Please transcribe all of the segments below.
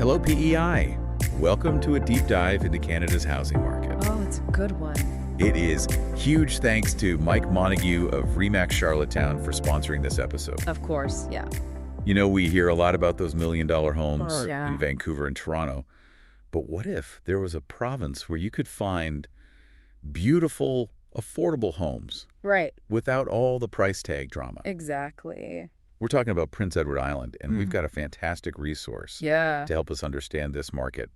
Hello, PEI. Welcome to a deep dive into Canada's housing market. Oh, it's a good one. It is. Huge thanks to Mike Montague of RE/MAX Charlottetown for sponsoring this episode. Of course, yeah. You know, we hear a lot about those million-dollar homes Yeah. in Vancouver and Toronto. But what if there was a province where you could find beautiful, affordable homes Right. without all the price tag drama? Exactly. We're talking about Prince Edward Island, and we've got a fantastic resource Yeah. to help us understand this market.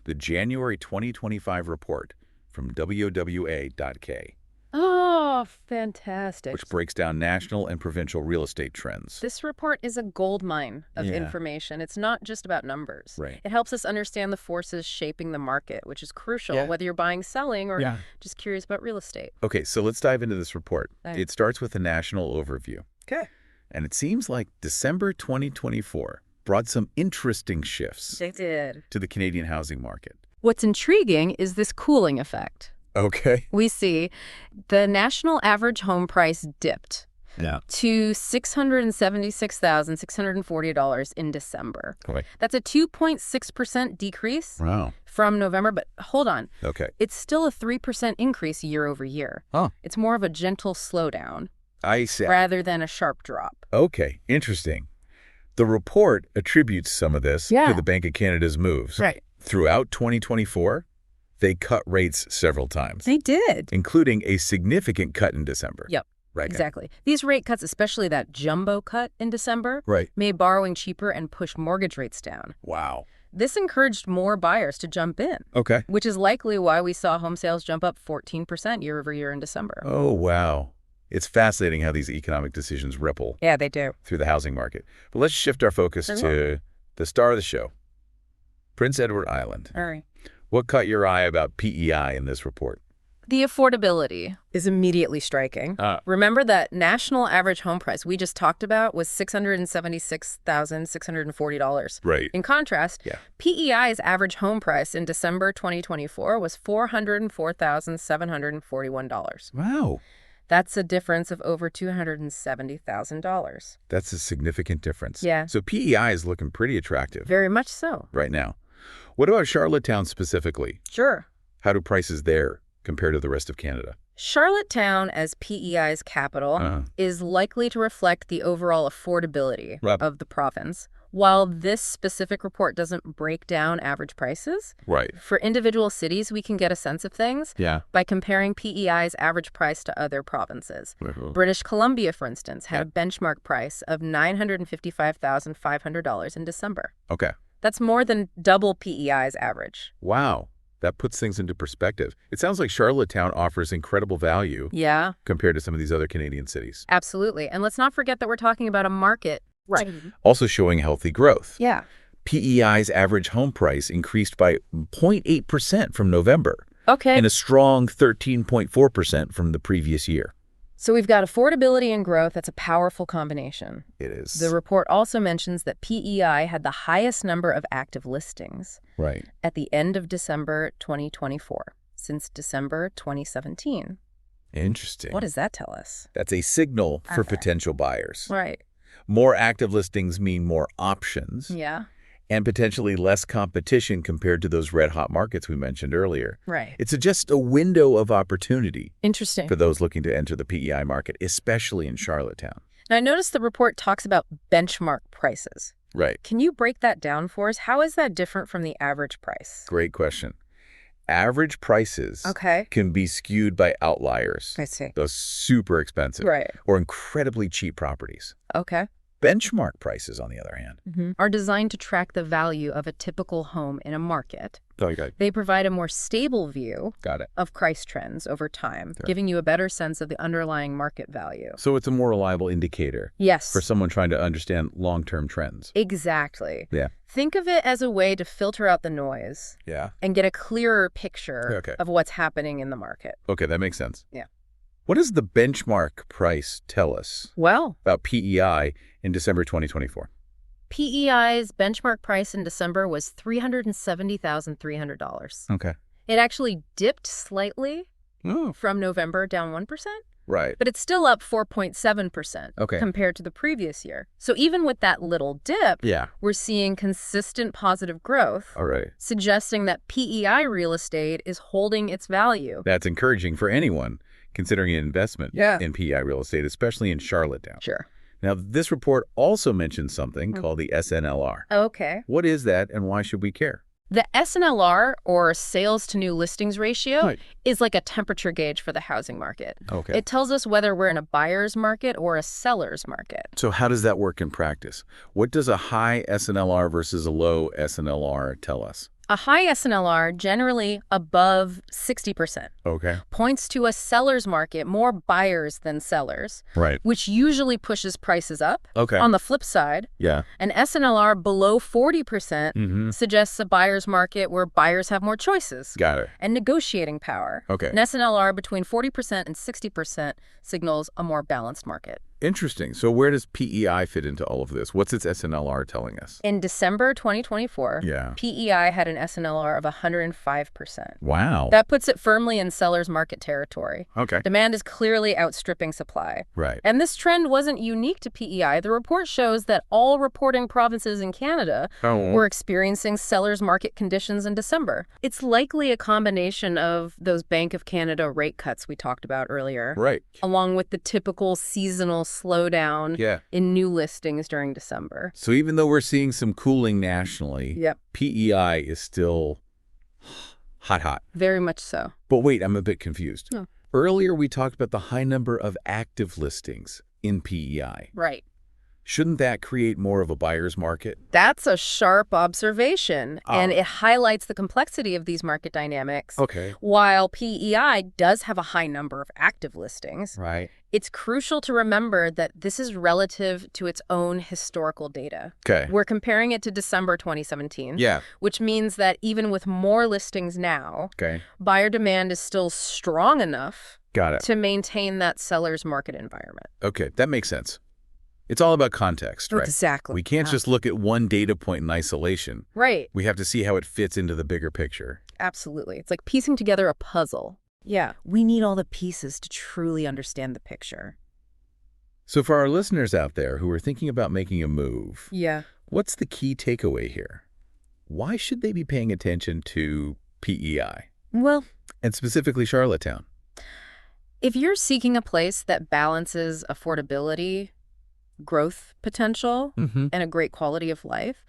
The January 2025 report from WOWA.K, Oh, fantastic. which breaks down national and provincial real estate trends. This report is a gold mine of Yeah. information. It's not just about numbers. Right. It helps us understand the forces shaping the market, which is crucial, Yeah. whether you're buying, selling, or Yeah. just curious about real estate. Okay, so let's dive into this report. Okay. It starts with a national overview. Okay. And it seems like December 2024 brought some interesting shifts They did. to the Canadian housing market. What's intriguing is this cooling effect. Okay. We see the national average home price dipped Yeah. to $676,640 in December. Okay. That's a 2.6% decrease Wow. from November, but hold on. Okay. It's still a 3% increase year over year. Oh. It's more of a gentle slowdown I see. rather than a sharp drop. Okay, interesting. The report attributes some of this Yeah. to the Bank of Canada's moves. Right. Throughout 2024, they cut rates several times, They did. including a significant cut in December. Yep. Right. Exactly. These rate cuts, especially that jumbo cut in December, Right. made borrowing cheaper and pushed mortgage rates down. Wow. This encouraged more buyers to jump in, Okay. which is likely why we saw home sales jump up 14% year over year in December. Oh, wow. It's fascinating how these economic decisions ripple Yeah, they do. through the housing market. But let's shift our focus to the star of the show, Prince Edward Island. All right. What caught your eye about PEI in this report? The affordability is immediately striking. Remember that national average home price we just talked about was $676,640. Right. In contrast, Yeah. PEI's average home price in December 2024 was $404,741. Wow. That's a difference of over $270,000. That's a significant difference. Yeah. So PEI is looking pretty attractive Very much so. right now. What about Charlottetown specifically? Sure. How do prices there compare to the rest of Canada? Charlottetown, as PEI's capital, is likely to reflect the overall affordability Right. of the province. While this specific report doesn't break down average prices, Right. for individual cities, we can get a sense of things Yeah. by comparing PEI's average price to other provinces. British Columbia, for instance, had a benchmark price of $955,500 in December. Okay. That's more than double PEI's average. Wow. That puts things into perspective. It sounds like Charlottetown offers incredible value Yeah, compared to some of these other Canadian cities. absolutely. And let's not forget that we're talking about a market. Right. Also showing healthy growth. Yeah. PEI's average home price increased by 0.8% from November Okay. and a strong 13.4% from the previous year. So we've got affordability and growth. That's a powerful combination. It is. The report also mentions that PEI had the highest number of active listings Right. at the end of December 2024 since December 2017. Interesting. What does that tell us? That's a signal for Okay. potential buyers. Right. More active listings mean more options Yeah. and potentially less competition compared to those red-hot markets we mentioned earlier. Right. It's just a window of opportunity Interesting. for those looking to enter the PEI market, especially in Charlottetown. Now, I noticed the report talks about benchmark prices. Right. Can you break that down for us? How is that different from the average price? Great question. Average prices Okay. can be skewed by outliers, I see. those super expensive Right. or incredibly cheap properties. Okay. Benchmark prices, on the other hand. Are designed to track the value of a typical home in a market. Okay. They provide a more stable view Got it. of price trends over time, Sure. giving you a better sense of the underlying market value. So it's a more reliable indicator Yes. for someone trying to understand long-term trends. Exactly. Yeah. Think of it as a way to filter out the noise Yeah. and get a clearer picture Okay. of what's happening in the market. Okay, that makes sense. Yeah. What does the benchmark price tell us Well, about PEI in December 2024? PEI's benchmark price in December was $370,300. Okay. It actually dipped slightly Oh, from November, down 1%. Right. But it's still up 4.7% compared to the previous year. So even with that little dip, we're seeing consistent positive growth, suggesting that PEI real estate is holding its value. That's encouraging for anyone considering an investment in PEI real estate, especially in Charlottetown. Sure. Now, this report also mentions something called the SNLR. Okay. What is that, and why should we care? The SNLR, or sales to new listings ratio, is like a temperature gauge for the housing market. It tells us whether we're in a buyer's market or a seller's market. So how does that work in practice? What does a high SNLR versus a low SNLR tell us? A high SNLR, generally above 60%, points to a seller's market, more buyers than sellers, which usually pushes prices up. On the flip side, an SNLR below 40% suggests a buyer's market where buyers have more choices and negotiating power. An SNLR between 40% and 60% signals a more balanced market. Interesting. So where does PEI fit into all of this? What's its SNLR telling us? In December 2024, PEI had an SNLR of 105%. Wow. That puts it firmly in seller's market territory. Demand is clearly outstripping supply. And this trend wasn't unique to PEI. The report shows that all reporting provinces in Canada were experiencing seller's market conditions in December. It's likely a combination of those Bank of Canada rate cuts we talked about earlier, along with the typical seasonal slowdown in new listings during December. So even though we're seeing some cooling nationally, PEI is still hot. Very much so. But wait, I'm a bit confused. Earlier we talked about the high number of active listings in PEI. Shouldn't that create more of a buyer's market? That's a sharp observation, and it highlights the complexity of these market dynamics. While PEI does have a high number of active listings, it's crucial to remember that this is relative to its own historical data. We're comparing it to December 2017, which means that even with more listings now, buyer demand is still strong enough to maintain that seller's market environment. That makes sense. It's all about context, right? Exactly. We can't just look at one data point in isolation. We have to see how it fits into the bigger picture. Absolutely. It's like piecing together a puzzle. We need all the pieces to truly understand the picture. So for our listeners out there who are thinking about making a move, what's the key takeaway here? Why should they be paying attention to PEI? Well, and specifically Charlottetown? If you're seeking a place that balances affordability, growth potential, and a great quality of life,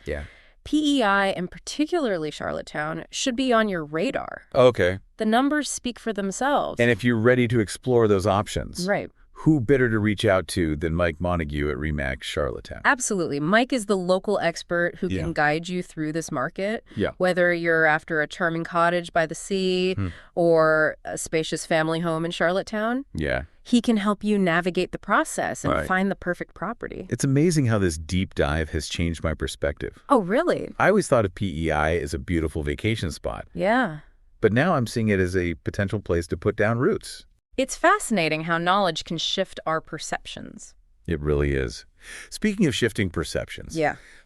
PEI, and particularly Charlottetown, should be on your radar. The numbers speak for themselves. And if you're ready to explore those options, who better to reach out to than Mike Montague at RE/MAX Charlottetown? Absolutely. Mike is the local expert who can guide you through this market, whether you're after a charming cottage by the sea or a spacious family home in Charlottetown. He can help you navigate the process and find the perfect property. It's amazing how this deep dive has changed my perspective. Oh, really? I always thought of PEI as a beautiful vacation spot. But now I'm seeing it as a potential place to put down roots. It's fascinating how knowledge can shift our perceptions. It really is. Speaking of shifting perceptions,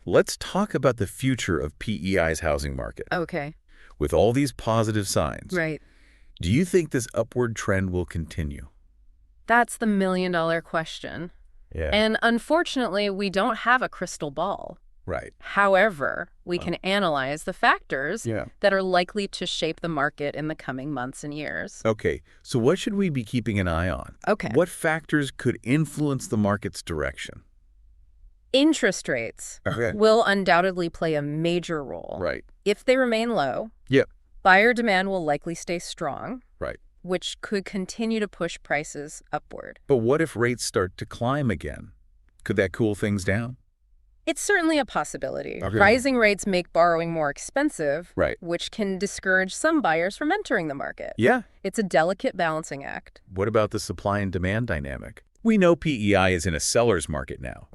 let's talk about the future of PEI's housing market. With all these positive signs, do you think this upward trend will continue? That's the million-dollar question. And unfortunately, we don't have a crystal ball. However, we can analyze the factors that are likely to shape the market in the coming months and years. So what should we be keeping an eye on? What factors could influence the market's direction? Interest rates will undoubtedly play a major role. If they remain low, buyer demand will likely stay strong, which could continue to push prices upward. But what if rates start to climb again? Could that cool things down? It's certainly a possibility. Rising rates make borrowing more expensive, which can discourage some buyers from entering the market. It's a delicate balancing act. What about the supply and demand dynamic? We know PEI is in a seller's market now.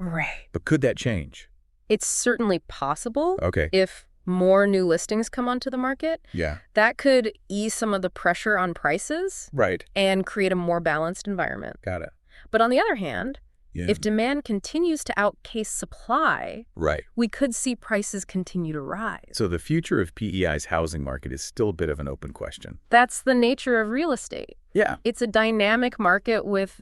But could that change? It's certainly possible. If more new listings come onto the market, that could ease some of the pressure on prices and create a more balanced environment. But on the other hand, if demand continues to outpace supply, we could see prices continue to rise. So the future of PEI's housing market is still a bit of an open question. That's the nature of real estate. It's a dynamic market with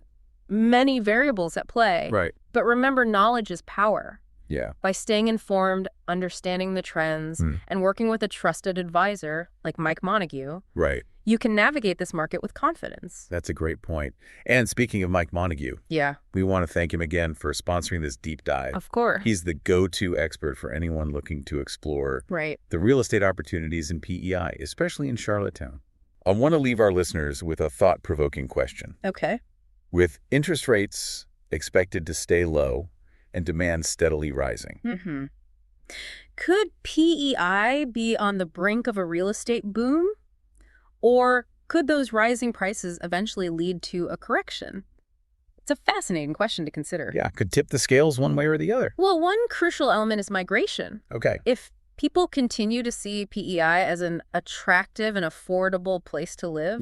many variables at play. Right. But remember, knowledge is power. Yeah. By staying informed, understanding the trends, and working with a trusted advisor like Mike Montague, right, you can navigate this market with confidence. That's a great point. And speaking of Mike Montague, we want to thank him again for sponsoring this deep dive. Of course. He's the go-to expert for anyone looking to explore the real estate opportunities in PEI, especially in Charlottetown. I want to leave our listeners with a thought-provoking question. Okay. With interest rates expected to stay low and demand steadily rising, could PEI be on the brink of a real estate boom? Or could those rising prices eventually lead to a correction? It's a fascinating question to consider. Yeah, could tip the scales one way or the other. Well, one crucial element is migration. Okay. If people continue to see PEI as an attractive and affordable place to live,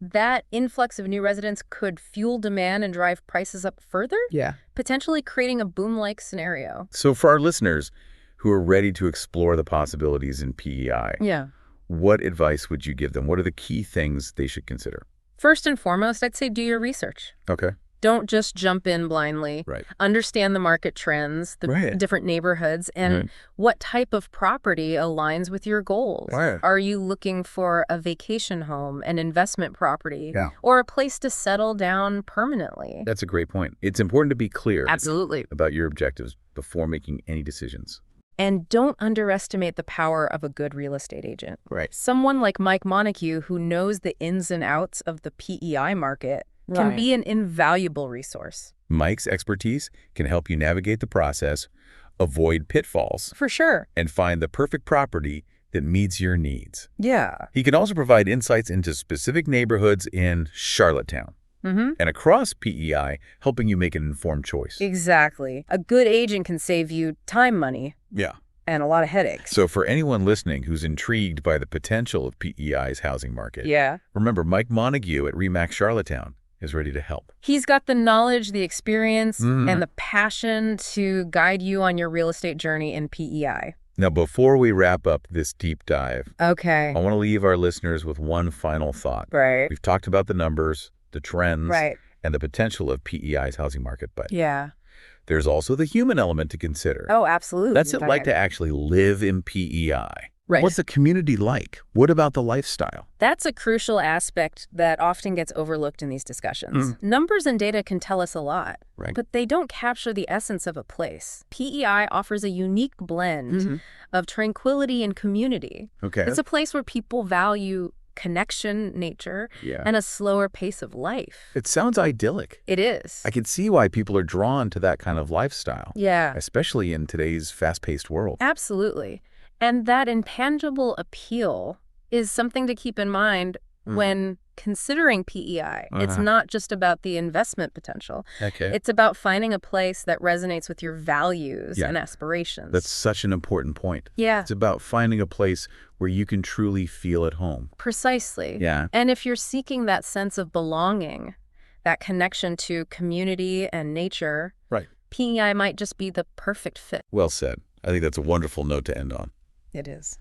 that influx of new residents could fuel demand and drive prices up further, potentially creating a boom-like scenario. So for our listeners who are ready to explore the possibilities in PEI, what advice would you give them? What are the key things they should consider? First and foremost, I'd say do your research. Okay. Don't just jump in blindly. Right. Understand the market trends, the different neighborhoods, and what type of property aligns with your goals. Right. Are you looking for a vacation home, an investment property, or a place to settle down permanently? That's a great point. It's important to be clear about your objectives before making any decisions. And don't underestimate the power of a good real estate agent. Right. Someone like Mike Montague, who knows the ins and outs of the PEI market, can be an invaluable resource. Mike's expertise can help you navigate the process, avoid pitfalls. For sure. And find the perfect property that meets your needs. Yeah. He can also provide insights into specific neighborhoods in Charlottetown. And across PEI, helping you make an informed choice. Exactly. A good agent can save you time, money. And a lot of headaches. So for anyone listening who's intrigued by the potential of PEI's housing market, remember Mike Montague at RE/MAX Charlottetown is ready to help. He's got the knowledge, the experience, and the passion to guide you on your real estate journey in PEI. Now, before we wrap up this deep dive, I want to leave our listeners with one final thought. We've talked about the numbers, the trends, and the potential of PEI's housing market, but there's also the human element to consider. Oh, absolutely. What's it like to actually live in PEI? What's the community like? What about the lifestyle? That's a crucial aspect that often gets overlooked in these discussions. Numbers and data can tell us a lot, but they don't capture the essence of a place. PEI offers a unique blend of tranquility and community. It's a place where people value connection, nature, and a slower pace of life. It sounds idyllic. It is. I can see why people are drawn to that kind of lifestyle. Especially in today's fast-paced world. Absolutely. And that intangible appeal is something to keep in mind when considering PEI. It's not just about the investment potential. It's about finding a place that resonates with your values and aspirations. That's such an important point. It's about finding a place where you can truly feel at home. Precisely. And if you're seeking that sense of belonging, that connection to community and nature, PEI might just be the perfect fit. Well said. I think that's a wonderful note to end on. It is.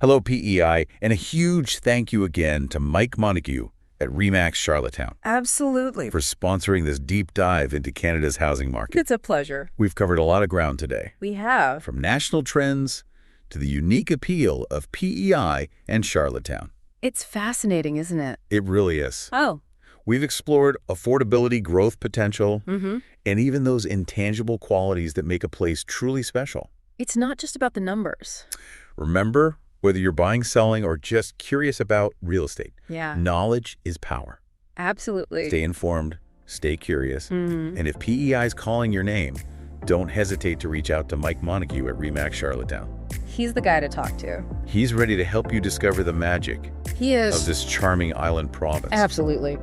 Hello, PEI, and a huge thank you again to Mike Montague at RE/MAX Charlottetown. Absolutely. For sponsoring this deep dive into Canada's housing market. It's a pleasure. We've covered a lot of ground today. We have. From national trends to the unique appeal of PEI and Charlottetown. It's fascinating, isn't it? It really is. Oh. We've explored affordability, growth potential, and even those intangible qualities that make a place truly special. It's not just about the numbers. Remember, whether you're buying, selling, or just curious about real estate, knowledge is power. Absolutely. Stay informed, stay curious, and if PEI is calling your name, don't hesitate to reach out to Mike Montague at RE/MAX Charlottetown. He's the guy to talk to. He's ready to help you discover the magic of this charming island province. Absolutely.